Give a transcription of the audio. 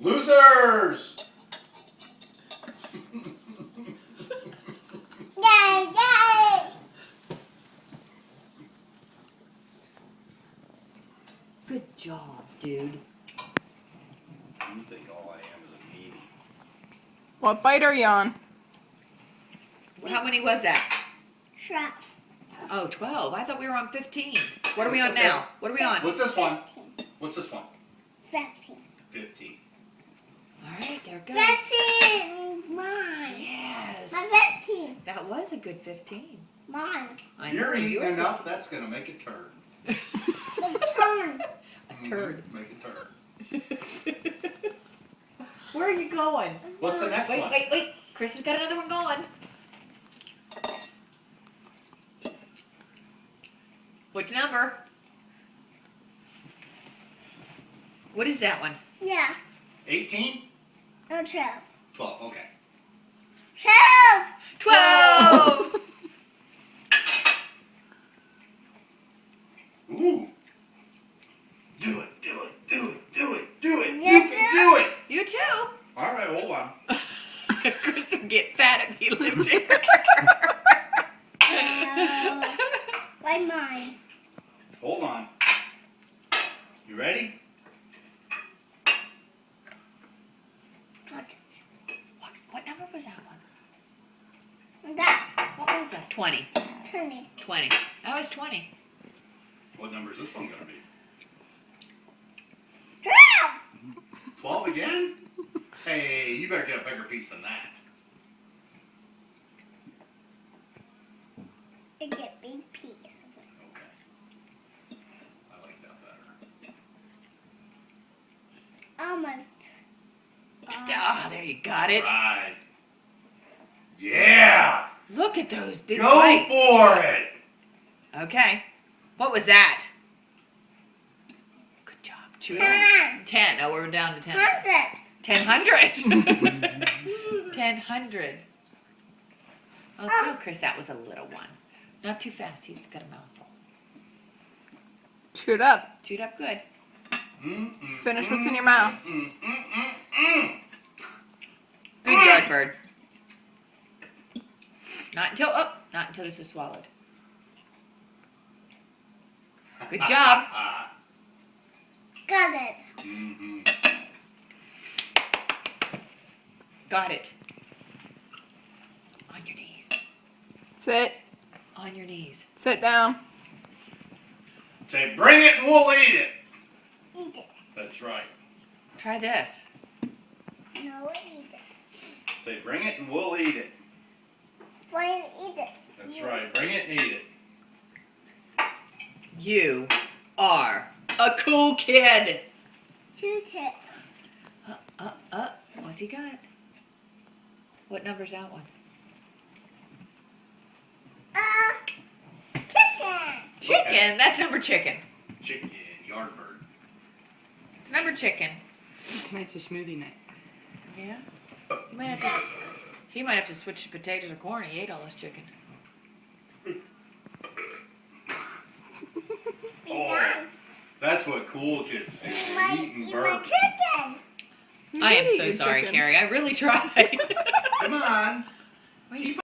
Losers! Good job, dude. You think all I am is a meanie. What bite are you on? How many was that? 12. Oh, 12. I thought we were on 15. What are we on Okay. now? What are we on? What's this one? 15. What's this one? 15. 15. All right, there it goes. 15. Mine. Yes. My 15. That was a good 15. Mine. I You're know, eating were enough, that's going to make a turn. The turn. A turd. Make a turn. Where are you going? What's the next Wait, one? wait, wait. Chris has got another one going. Which number? What is that one? Yeah. 18? No, 12. 12, okay. 12. 12! Ooh. Do it, do it, do it, do it, do it. Yeah, You can do it. You too. All right, hold on. Chris would get fat if he lived here. Why mine? Hold on. You ready? What number was that one? That. What was that? 20. 20. 20. That was 20. What number is this one going to be? 12. 12 again? Hey, you better get a bigger piece than that. I get big piece. Okay. I like that better. Oh my. Ah, there you got it. Right. Yeah! Look at those big Go bites. for it! Okay. What was that? Good job. Chew it on. 10. Oh, we're down to 10. 100. 1000. 1000. Oh, no, Chris, that was a little one. Not too fast. He's got a mouthful. Chew it up. Chewed up good. Finish what's in your mouth. Good yard bird. Not until this is swallowed. Good job. Got it. Got it. On your knees. Sit. On your knees. Sit down. Say, bring it and we'll eat it. Eat it. That's right. Try this. No, eat it. Say, bring it and we'll eat it. Why eat it? That's right. Bring it and eat it. You are a cool kid. Shoot it. What's he got? What number's that one? Chicken. Chicken. Okay. That's number chicken. Chicken, yard bird. It's number chicken. Tonight's a smoothie night. Yeah. He might have to switch to potatoes or corn. He ate all this chicken. Oh, that's what cool kids do. They're eating Eat my bird. chicken. You I am did so eat your sorry, chicken. Carrie. I really tried. Come on. Wait.